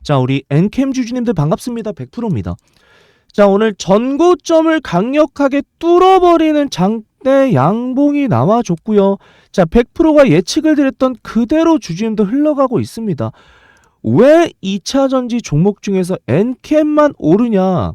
자, 우리 엔캠 주주님들 반갑습니다. 100%입니다. 자, 오늘 전고점을 강력하게 뚫어버리는 장대 양봉이 나와줬고요. 자, 100%가 예측을 드렸던 그대로 주주님들 흘러가고 있습니다. 왜 2차전지 종목 중에서 엔캠만 오르냐?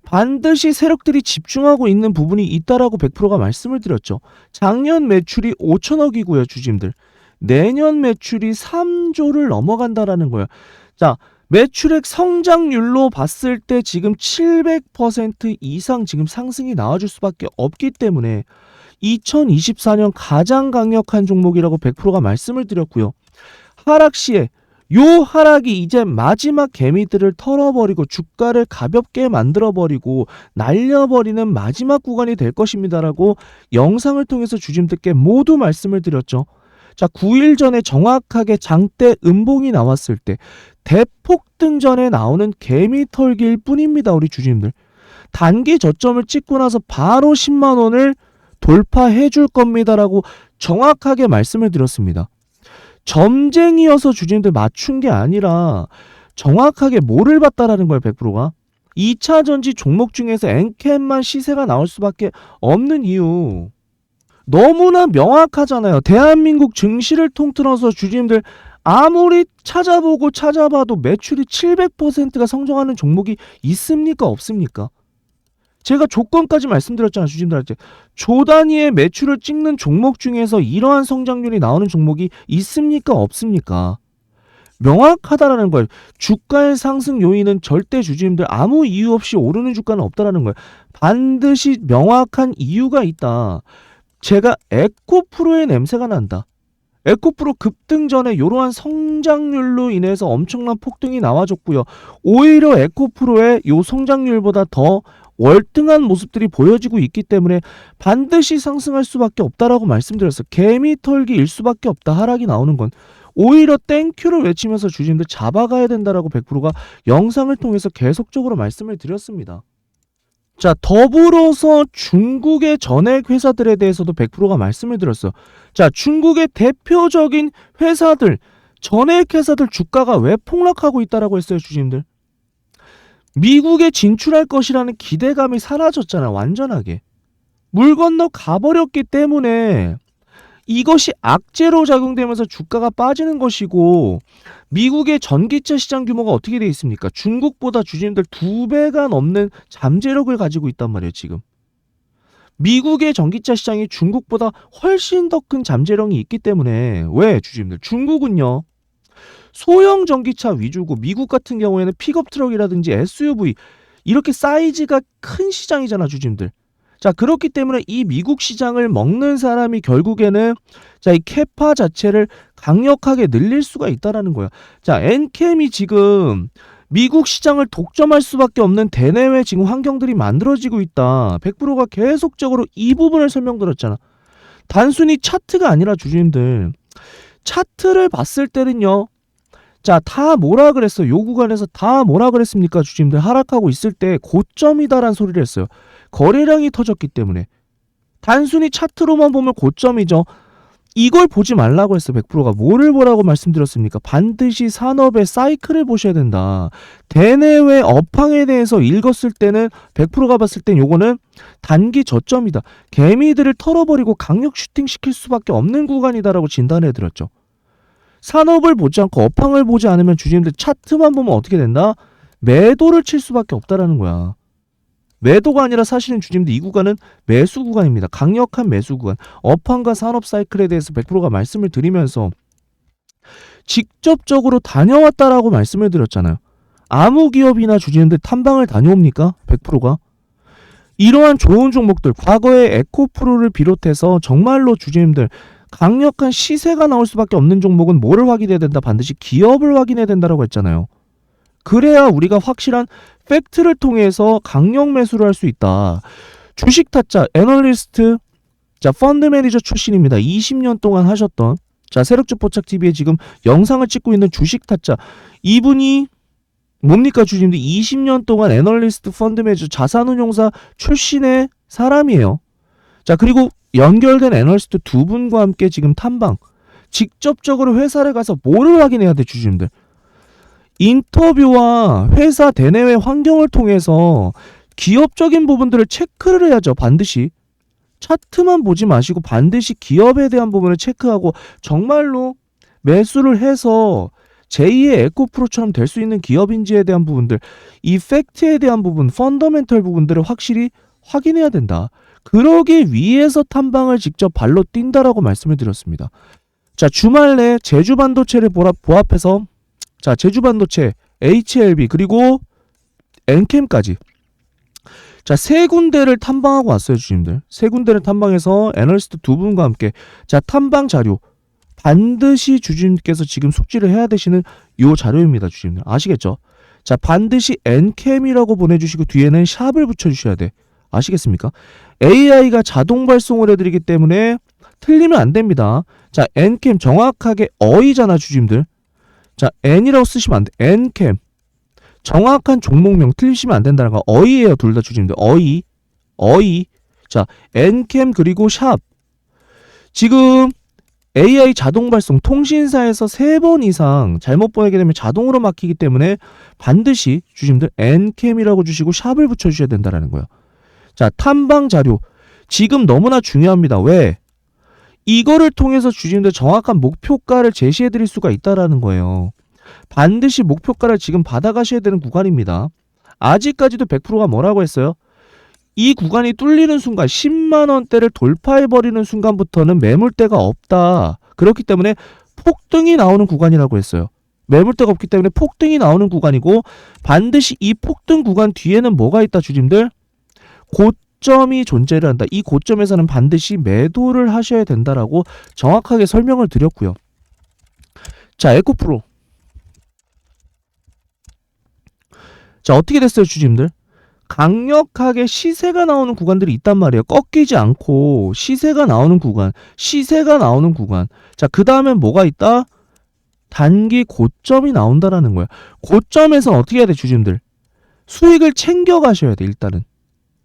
반드시 세력들이 집중하고 있는 부분이 있다라고 100%가 말씀을 드렸죠. 작년 매출이 5천억이고요, 주주님들. 내년 매출이 3조를 넘어간다라는 거예요. 자, 매출액 성장률로 봤을 때 지금 700% 이상 지금 상승이 나와줄 수밖에 없기 때문에 2024년 가장 강력한 종목이라고 100%가 말씀을 드렸고요. 하락 시에 요 하락이 이제 마지막 개미들을 털어버리고 주가를 가볍게 만들어버리고 날려버리는 마지막 구간이 될 것입니다라고 영상을 통해서 주주님들께 모두 말씀을 드렸죠. 자, 9일 전에 정확하게 장대 음봉이 나왔을 때 대폭등 전에 나오는 개미 털기일 뿐입니다. 우리 주주님들. 단기 저점을 찍고 나서 바로 10만 원을 돌파해 줄 겁니다라고 정확하게 말씀을 드렸습니다. 점쟁이여서 주주님들 맞춘 게 아니라 정확하게 뭐를 봤다라는 거예요. 100%가. 2차전지 종목 중에서 엔캠만 시세가 나올 수밖에 없는 이유. 너무나 명확하잖아요. 대한민국 증시를 통틀어서 주주님들 아무리 찾아봐도 매출이 700%가 성장하는 종목이 있습니까? 없습니까? 제가 조건까지 말씀드렸잖아요. 주주님들한테. 조 단위의 매출을 찍는 종목 중에서 이러한 성장률이 나오는 종목이 있습니까? 없습니까? 명확하다라는 거예요. 주가의 상승 요인은 절대 주주님들 아무 이유 없이 오르는 주가는 없다라는 거예요. 반드시 명확한 이유가 있다. 제가 에코프로의 냄새가 난다. 에코프로 급등 전에 이러한 성장률로 인해서 엄청난 폭등이 나와줬고요. 오히려 에코프로의 요 성장률보다 더 월등한 모습들이 보여지고 있기 때문에 반드시 상승할 수밖에 없다라고 말씀드렸어요. 개미 털기일 수밖에 없다. 하락이 나오는 건. 오히려 땡큐를 외치면서 주주님들 잡아가야 된다라고 100%가 영상을 통해서 계속적으로 말씀을 드렸습니다. 자, 더불어서 중국의 전액 회사들에 대해서도 100%가 말씀을 드렸어요. 자, 중국의 대표적인 회사들, 전액 회사들 주가가 왜 폭락하고 있다라고 했어요, 주주님들? 미국에 진출할 것이라는 기대감이 사라졌잖아요, 완전하게. 물 건너 가버렸기 때문에 이것이 악재로 작용되면서 주가가 빠지는 것이고, 미국의 전기차 시장 규모가 어떻게 되어 있습니까? 중국보다 주주님들 2배가 넘는 잠재력을 가지고 있단 말이에요, 지금. 미국의 전기차 시장이 중국보다 훨씬 더 큰 잠재력이 있기 때문에. 왜 주주님들? 중국은요, 소형 전기차 위주고 미국 같은 경우에는 픽업 트럭이라든지 SUV 이렇게 사이즈가 큰 시장이잖아, 주주님들. 자, 그렇기 때문에 이 미국 시장을 먹는 사람이 결국에는 자, 이 캐파 자체를 강력하게 늘릴 수가 있다라는 거야. 자, 엔캠이 지금 미국 시장을 독점할 수밖에 없는 대내외 지금 환경들이 만들어지고 있다. 100%가 계속적으로 이 부분을 설명드렸잖아. 단순히 차트가 아니라 주주님들, 차트를 봤을 때는요, 자, 다 뭐라 그랬어요? 요 구간에서 다 뭐라 그랬습니까? 주주님들 하락하고 있을 때 고점이다라는 소리를 했어요. 거래량이 터졌기 때문에. 단순히 차트로만 보면 고점이죠. 이걸 보지 말라고 했어요. 100%가. 뭐를 보라고 말씀드렸습니까? 반드시 산업의 사이클을 보셔야 된다. 대내외 업황에 대해서 읽었을 때는 100%가 봤을 땐 요거는 단기 저점이다. 개미들을 털어버리고 강력 슈팅시킬 수밖에 없는 구간이다라고 진단해 드렸죠. 산업을 보지 않고 업황을 보지 않으면 주주님들 차트만 보면 어떻게 된다? 매도를 칠 수밖에 없다라는 거야. 매도가 아니라 사실은 주주님들 이 구간은 매수 구간입니다. 강력한 매수 구간. 업황과 산업 사이클에 대해서 100%가 말씀을 드리면서 직접적으로 다녀왔다라고 말씀을 드렸잖아요. 아무 기업이나 주주님들 탐방을 다녀옵니까? 100%가. 이러한 좋은 종목들, 과거의 에코프로를 비롯해서 정말로 주주님들 강력한 시세가 나올 수밖에 없는 종목은 뭐를 확인해야 된다? 반드시 기업을 확인해야 된다라고 했잖아요. 그래야 우리가 확실한 팩트를 통해서 강력 매수를 할 수 있다. 주식 타짜 애널리스트, 자, 펀드 매니저 출신입니다. 20년 동안 하셨던, 자, 세력주 포착TV에 지금 영상을 찍고 있는 주식 타짜, 이분이 뭡니까 주주님들? 20년 동안 애널리스트, 펀드 매니저, 자산운용사 출신의 사람이에요. 자, 그리고 연결된 애널리스트 두 분과 함께 지금 탐방, 직접적으로 회사를 가서 뭐를 확인해야 돼, 주주님들? 인터뷰와 회사 대내외 환경을 통해서 기업적인 부분들을 체크를 해야죠. 반드시. 차트만 보지 마시고 반드시 기업에 대한 부분을 체크하고 정말로 매수를 해서 제2의 에코프로처럼 될 수 있는 기업인지에 대한 부분들, 이 팩트에 대한 부분, 펀더멘털 부분들을 확실히 확인해야 된다. 그러기 위해서 탐방을 직접 발로 뛴다라고 말씀을 드렸습니다. 자, 주말 내 제주반도체를 보합해서 자, 제주반도체, HLB 그리고 엔캠까지 자, 세 군데를 탐방하고 왔어요, 주님들. 세 군데를 탐방해서 애널리스트 두 분과 함께 자, 탐방 자료 반드시 주주님께서 지금 숙지를 해야 되시는 요 자료입니다, 주주님들. 아시겠죠? 자, 반드시 엔캠이라고 보내주시고 뒤에는 샵을 붙여주셔야 돼. 아시겠습니까? AI가 자동 발송을 해드리기 때문에 틀리면 안 됩니다. 자, 엔캠 정확하게 어이잖아, 주주님들. 자, N이라고 쓰시면 안 돼. 엔캠. 정확한 종목명 틀리시면 안 된다는 거. 어이예요, 둘 다 주주님들. 어이. 자, 엔캠 그리고 샵. 지금 AI 자동 발송 통신사에서 3번 이상 잘못 보내게 되면 자동으로 막히기 때문에 반드시 주주님들 엔캠이라고 주시고 샵을 붙여주셔야 된다는 거예요. 자, 탐방 자료. 지금 너무나 중요합니다. 왜? 이거를 통해서 주주님들 정확한 목표가를 제시해 드릴 수가 있다라는 거예요. 반드시 목표가를 지금 받아가셔야 되는 구간입니다. 아직까지도 100%가 뭐라고 했어요? 이 구간이 뚫리는 순간 10만원대를 돌파해버리는 순간부터는 매물대가 없다. 그렇기 때문에 폭등이 나오는 구간이라고 했어요. 매물대가 없기 때문에 폭등이 나오는 구간이고 반드시 이 폭등 구간 뒤에는 뭐가 있다, 주님들? 고점이 존재를 한다. 이 고점에서는 반드시 매도를 하셔야 된다라고 정확하게 설명을 드렸고요. 자, 에코프로. 자, 어떻게 됐어요, 주주님들? 강력하게 시세가 나오는 구간들이 있단 말이에요. 꺾이지 않고 시세가 나오는 구간. 자, 그 다음엔 뭐가 있다? 단기 고점이 나온다라는 거야. 고점에서 어떻게 해야 돼, 주주님들? 수익을 챙겨가셔야 돼, 일단은.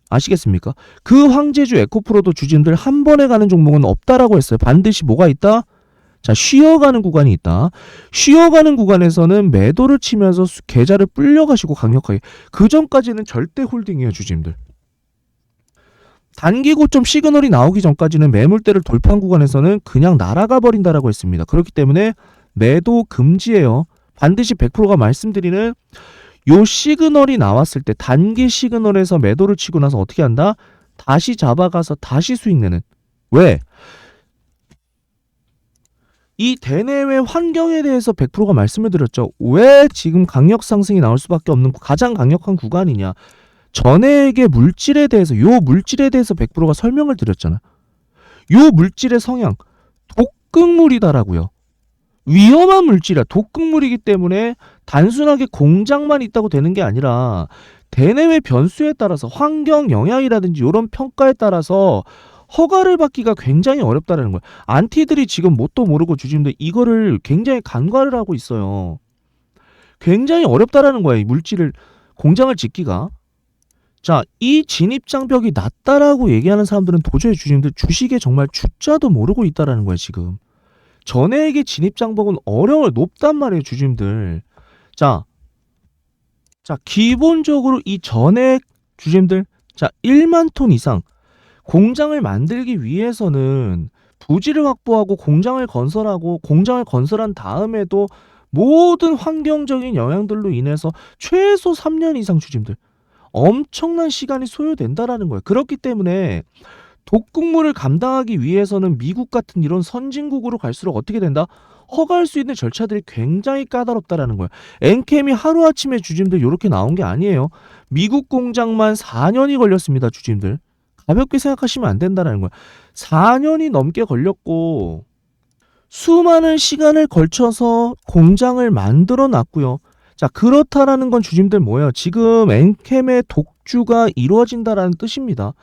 아시겠습니까? 그 황제주 에코프로도 주주님들 한 번에 가는 종목은 없다라고 했어요. 반드시 뭐가 있다? 자, 쉬어가는 구간이 있다. 쉬어가는 구간에서는 매도를 치면서 계좌를 불려가시고 강력하게. 그 전까지는 절대 홀딩이에요, 주주님들. 단기 고점 시그널이 나오기 전까지는 매물대를 돌파한 구간에서는 그냥 날아가 버린다라고 했습니다. 그렇기 때문에 매도 금지예요. 반드시 100%가 말씀드리는 요 시그널이 나왔을 때 단기 시그널에서 매도를 치고 나서 어떻게 한다? 다시 잡아가서 다시 수익 내는. 왜? 이 대내외 환경에 대해서 100%가 말씀을 드렸죠. 왜 지금 강력 상승이 나올 수밖에 없는 가장 강력한 구간이냐. 전액의 물질에 대해서 요 물질에 대해서 100%가 설명을 드렸잖아. 요 물질의 성향 독극물이다라고요. 위험한 물질이야. 독극물이기 때문에 단순하게 공장만 있다고 되는 게 아니라 대내외 변수에 따라서 환경 영향이라든지 이런 평가에 따라서 허가를 받기가 굉장히 어렵다는 거예요. 안티들이 지금 뭣도 모르고 주주님들 이거를 굉장히 간과를 하고 있어요. 굉장히 어렵다라는 거예요. 이 물질을 공장을 짓기가. 자, 이 진입장벽이 낮다라고 얘기하는 사람들은 도저히 주주님들 주식에 정말 주자도 모르고 있다라는 거예요. 지금 전액의 진입장벽은 높단 말이에요, 주주님들. 자, 기본적으로 이 전액 주주님들, 자, 1만 톤 이상 공장을 만들기 위해서는 부지를 확보하고 공장을 건설한 다음에도 모든 환경적인 영향들로 인해서 최소 3년 이상 주주님들 엄청난 시간이 소요된다라는 거예요. 그렇기 때문에 독극물을 감당하기 위해서는 미국 같은 이런 선진국으로 갈수록 어떻게 된다? 허가할 수 있는 절차들이 굉장히 까다롭다라는 거예요. 엔캠이 하루아침에 주주님들 이렇게 나온 게 아니에요. 미국 공장만 4년이 걸렸습니다, 주주님들. 가볍게 생각하시면 안 된다는 거예요. 4년이 넘게 걸렸고 수많은 시간을 걸쳐서 공장을 만들어 놨고요. 자, 그렇다라는 건 주주님들 뭐예요? 지금 엔캠의 독주가 이루어진다라는 뜻입니다.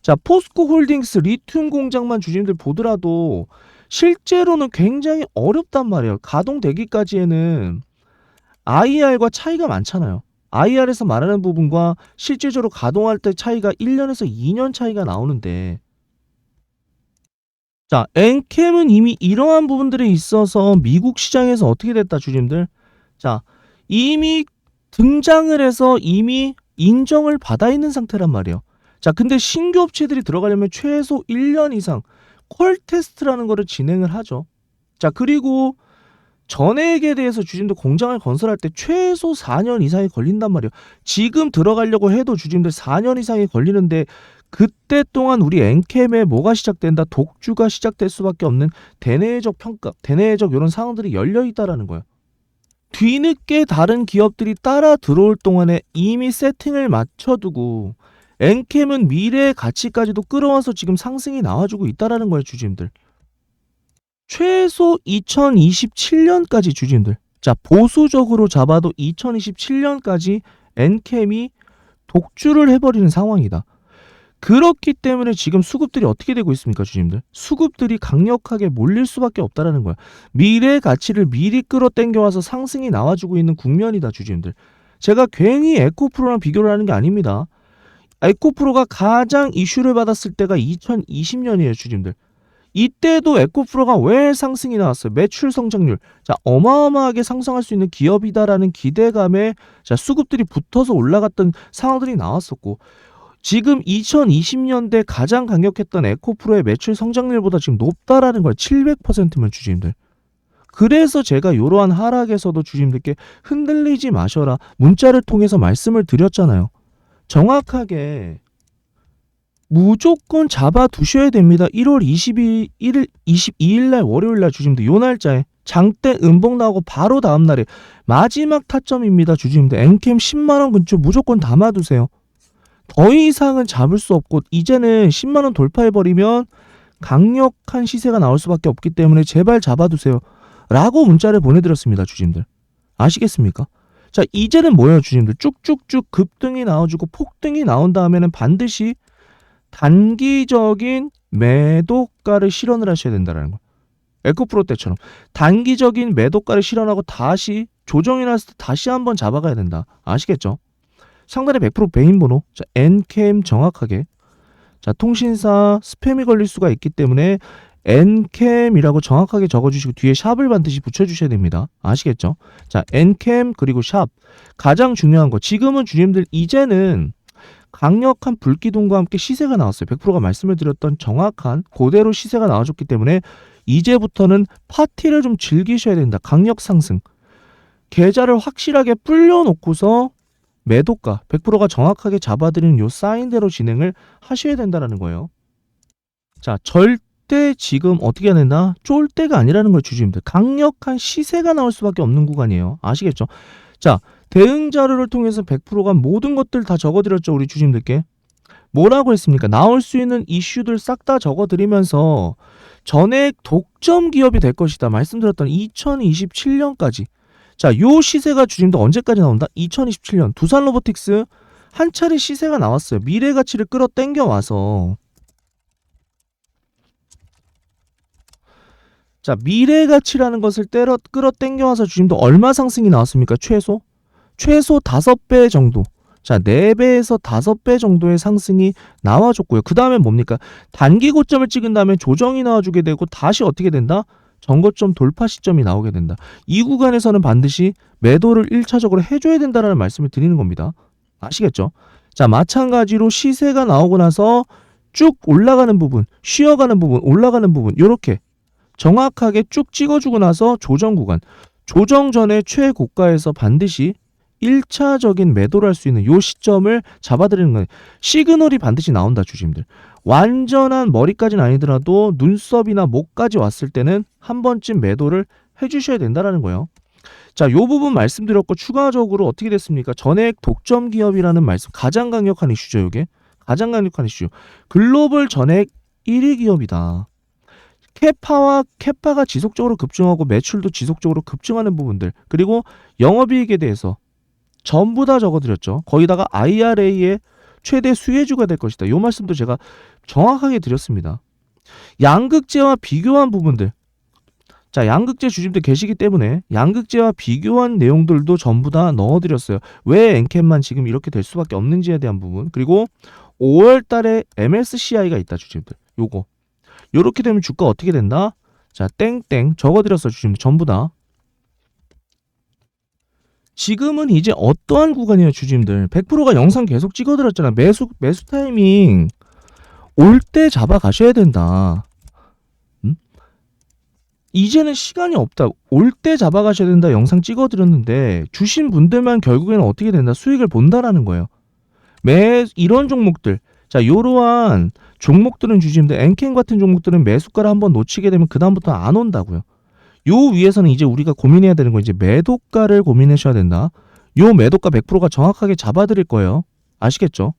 자, 포스코 홀딩스 리튬 공장만 주주님들 보더라도 실제로는 굉장히 어렵단 말이에요. 가동되기까지에는 IR과 차이가 많잖아요. IR에서 말하는 부분과 실질적으로 가동할 때 차이가 1년에서 2년 차이가 나오는데, 자, 엔캠은 이미 이러한 부분들이 있어서 미국 시장에서 어떻게 됐다, 주주님들? 자, 이미 등장을 해서 이미 인정을 받아 있는 상태란 말이에요. 자, 근데 신규 업체들이 들어가려면 최소 1년 이상 콜 테스트라는 거를 진행을 하죠. 자, 그리고 전액에 대해서 주심들 공장을 건설할 때 최소 4년 이상이 걸린단 말이에요. 지금 들어가려고 해도 주심들 4년 이상이 걸리는데 그때 동안 우리 엔캠에 뭐가 시작된다? 독주가 시작될 수밖에 없는 대내적 평가, 대내적 이런 상황들이 열려 있다라는 거예요. 뒤늦게 다른 기업들이 따라 들어올 동안에 이미 세팅을 맞춰두고 엔캠은 미래의 가치까지도 끌어와서 지금 상승이 나와주고 있다라는 거예요, 주주님들. 최소 2027년까지 주주님들. 자, 보수적으로 잡아도 2027년까지 엔캠이 독주를 해버리는 상황이다. 그렇기 때문에 지금 수급들이 어떻게 되고 있습니까, 주주님들? 수급들이 강력하게 몰릴 수밖에 없다라는 거야. 미래의 가치를 미리 끌어당겨와서 상승이 나와주고 있는 국면이다, 주주님들. 제가 괜히 에코프로랑 비교를 하는 게 아닙니다. 에코프로가 가장 이슈를 받았을 때가 2020년이에요, 주주님들. 이때도 에코프로가 왜 상승이 나왔어요? 매출 성장률. 자, 어마어마하게 상승할 수 있는 기업이다라는 기대감에 자, 수급들이 붙어서 올라갔던 상황들이 나왔었고, 지금 2020년대 가장 강력했던 에코프로의 매출 성장률보다 지금 높다라는 거예요. 700%면 주주님들. 그래서 제가 이러한 하락에서도 주주님들께 흔들리지 마셔라. 문자를 통해서 말씀을 드렸잖아요. 정확하게 무조건 잡아두셔야 됩니다. 1월 22일 날 월요일 날 주주님들 요 날짜에 장대 음봉 나오고 바로 다음 날에 마지막 타점입니다. 주주님들 엔캠 10만원 근처 무조건 담아두세요. 더 이상은 잡을 수 없고 이제는 10만원 돌파해버리면 강력한 시세가 나올 수밖에 없기 때문에 제발 잡아두세요. 라고 문자를 보내드렸습니다. 주주님들. 아시겠습니까? 자, 이제는 뭐예요, 주주님들? 쭉쭉쭉 급등이 나와주고 폭등이 나온 다음에는 반드시 단기적인 매도가를 실현을 하셔야 된다는 거. 에코프로 때처럼 단기적인 매도가를 실현하고 다시 조정이 났을 때 다시 한번 잡아가야 된다. 아시겠죠? 상단에 100% 배인번호, 자, 엔캠 정확하게. 자, 통신사 스팸이 걸릴 수가 있기 때문에 엔캠이라고 정확하게 적어주시고 뒤에 샵을 반드시 붙여주셔야 됩니다. 아시겠죠? 자, 엔캠 그리고 샵. 가장 중요한 거. 지금은 주님들 이제는 강력한 불기둥과 함께 시세가 나왔어요. 100%가 말씀을 드렸던 정확한 그대로 시세가 나와줬기 때문에 이제부터는 파티를 좀 즐기셔야 된다. 강력 상승. 계좌를 확실하게 불려놓고서 매도가 100%가 정확하게 잡아드리는 요 사인대로 진행을 하셔야 된다는 거예요. 자, 절대 지금 어떻게 해야 된다? 쫄 때가 아니라는 거예요, 주주님들. 강력한 시세가 나올 수밖에 없는 구간이에요. 아시겠죠? 자, 대응 자료를 통해서 100%가 모든 것들 다 적어드렸죠, 우리 주주님들께. 뭐라고 했습니까? 나올 수 있는 이슈들 싹 다 적어드리면서 전액 독점 기업이 될 것이다. 말씀드렸던 2027년까지. 자, 요 시세가 주님들 언제까지 나온다? 2027년. 두산 로보틱스 한 차례 시세가 나왔어요. 미래 가치를 끌어당겨 와서. 자, 미래 가치라는 것을 끌어당겨 와서 주님들 얼마 상승이 나왔습니까? 최소 5배 정도. 자, 4배에서 5배 정도의 상승이 나와줬고요. 그 다음에 뭡니까? 단기 고점을 찍은 다음에 조정이 나와주게 되고 다시 어떻게 된다? 정고점 돌파 시점이 나오게 된다. 이 구간에서는 반드시 매도를 1차적으로 해줘야 된다는 말씀을 드리는 겁니다. 아시겠죠? 자, 마찬가지로 시세가 나오고 나서 쭉 올라가는 부분, 쉬어가는 부분, 올라가는 부분 이렇게 정확하게 쭉 찍어주고 나서 조정 구간, 조정 전에 최고가에서 반드시 1차적인 매도를 할 수 있는 요 시점을 잡아드리는 거예요. 시그널이 반드시 나온다, 주주님들. 완전한 머리까지는 아니더라도 눈썹이나 목까지 왔을 때는 한 번쯤 매도를 해주셔야 된다는 거예요. 자, 요 부분 말씀드렸고 추가적으로 어떻게 됐습니까? 전액 독점 기업이라는 말씀, 가장 강력한 이슈죠, 이게. 가장 강력한 이슈. 글로벌 전액 1위 기업이다. 캐파가 지속적으로 급증하고 매출도 지속적으로 급증하는 부분들, 그리고 영업이익에 대해서 전부 다 적어드렸죠. 거기다가 IRA의 최대 수혜주가 될 것이다. 이 말씀도 제가 정확하게 드렸습니다. 양극재와 비교한 부분들. 자, 양극재 주주님들 계시기 때문에 양극재와 비교한 내용들도 전부 다 넣어드렸어요. 왜 엔캠만 지금 이렇게 될 수밖에 없는지에 대한 부분. 그리고 5월 달에 MSCI가 있다, 주주님들. 요거. 요렇게 되면 주가 어떻게 된다? 자, 땡땡 적어드렸어, 주주님들. 전부 다. 지금은 이제 어떠한 구간이에요, 주주님들? 100%가 영상 계속 찍어드렸잖아. 매수 타이밍 올 때 잡아가셔야 된다. 이제는 시간이 없다. 올 때 잡아가셔야 된다. 영상 찍어드렸는데 주신 분들만 결국에는 어떻게 된다? 수익을 본다라는 거예요. 이런 종목들, 자, 요러한 종목들은 주주님들, 엔캠 같은 종목들은 매수가를 한번 놓치게 되면 그 다음부터 안 온다고요. 요 위에서는 이제 우리가 고민해야 되는 건 이제 매도가를 고민하셔야 된다. 요 매도가 100%가 정확하게 잡아드릴 거예요. 아시겠죠?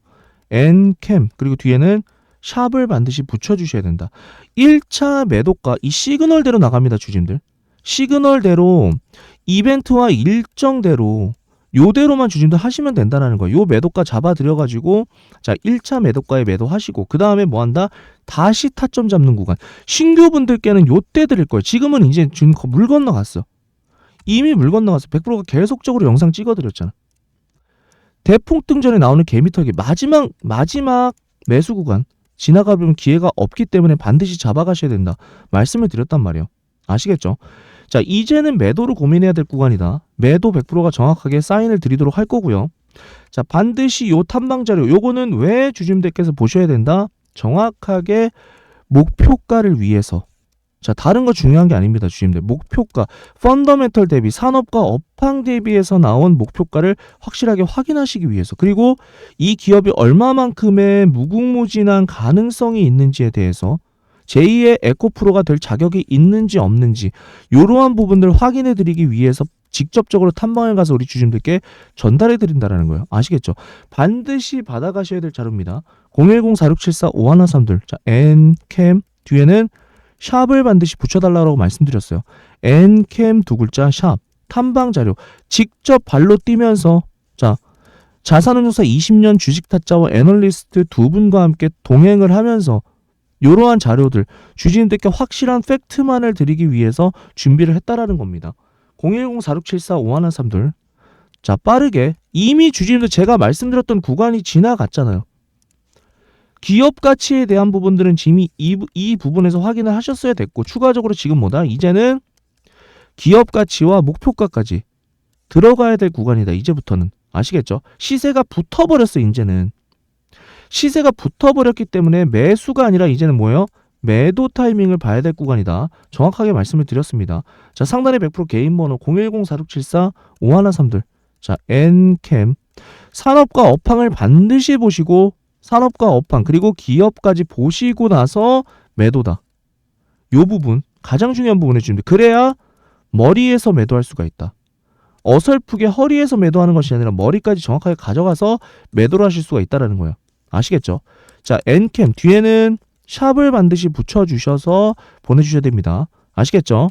엔캠, 그리고 뒤에는 샵을 반드시 붙여주셔야 된다. 1차 매도가 이 시그널대로 나갑니다, 주주님들. 시그널대로 이벤트와 일정대로 요대로만 주주님들 하시면 된다는 거예요. 요 매도가 잡아드려가지고 자 1차 매도가에 매도하시고 그 다음에 뭐한다? 다시 타점 잡는 구간. 신규분들께는 요때 드릴 거예요. 지금은 이제 지금 물 건너갔어. 이미 물 건너갔어. 100%가 계속적으로 영상 찍어드렸잖아. 대폭등 전에 나오는 개미털기 마지막 매수 구간 지나가면 기회가 없기 때문에 반드시 잡아가셔야 된다. 말씀을 드렸단 말이에요. 아시겠죠? 자, 이제는 매도를 고민해야 될 구간이다. 매도 100%가 정확하게 사인을 드리도록 할 거고요. 자, 반드시 요 탐방 자료, 요거는 왜 주주님들께서 보셔야 된다? 정확하게 목표가를 위해서. 자, 다른 거 중요한 게 아닙니다, 주주님들. 목표가, 펀더멘털 대비, 산업과 업황 대비해서 나온 목표가를 확실하게 확인하시기 위해서. 그리고 이 기업이 얼마만큼의 무궁무진한 가능성이 있는지에 대해서 제2의 에코프로가 될 자격이 있는지 없는지 이러한 부분들을 확인해 드리기 위해서 직접적으로 탐방에 가서 우리 주주님들께 전달해 드린다는 거예요. 아시겠죠? 반드시 받아가셔야 될 자료입니다. 010-4674-5113 자, 엔캠 뒤에는 샵을 반드시 붙여달라고 말씀드렸어요. 엔캠 두 글자 샵 탐방 자료 직접 발로 뛰면서 자 자산운용사 20년 주식 타짜와 애널리스트 두 분과 함께 동행을 하면서 이러한 자료들 주주님들께 확실한 팩트만을 드리기 위해서 준비를 했다라는 겁니다. 010-4674-5113 자 빠르게 이미 주주님들 제가 말씀드렸던 구간이 지나갔잖아요. 기업 가치에 대한 부분들은 이미 이 부분에서 확인을 하셨어야 됐고 추가적으로 지금 뭐다? 이제는 기업 가치와 목표가까지 들어가야 될 구간이다. 이제부터는 아시겠죠? 시세가 붙어버렸어. 이제는 시세가 붙어버렸기 때문에 매수가 아니라 이제는 뭐예요? 매도 타이밍을 봐야 될 구간이다. 정확하게 말씀을 드렸습니다. 자, 상단의 100% 개인 번호 010-4674-5113 자, 엔캠 산업과 업황을 반드시 보시고 산업과 업황 그리고 기업까지 보시고 나서 매도다. 요 부분 가장 중요한 부분에 주는데 그래야 머리에서 매도할 수가 있다. 어설프게 허리에서 매도하는 것이 아니라 머리까지 정확하게 가져가서 매도를 하실 수가 있다는 거예요. 아시겠죠? 자, 엔캠 뒤에는 샵을 반드시 붙여주셔서 보내주셔야 됩니다. 아시겠죠?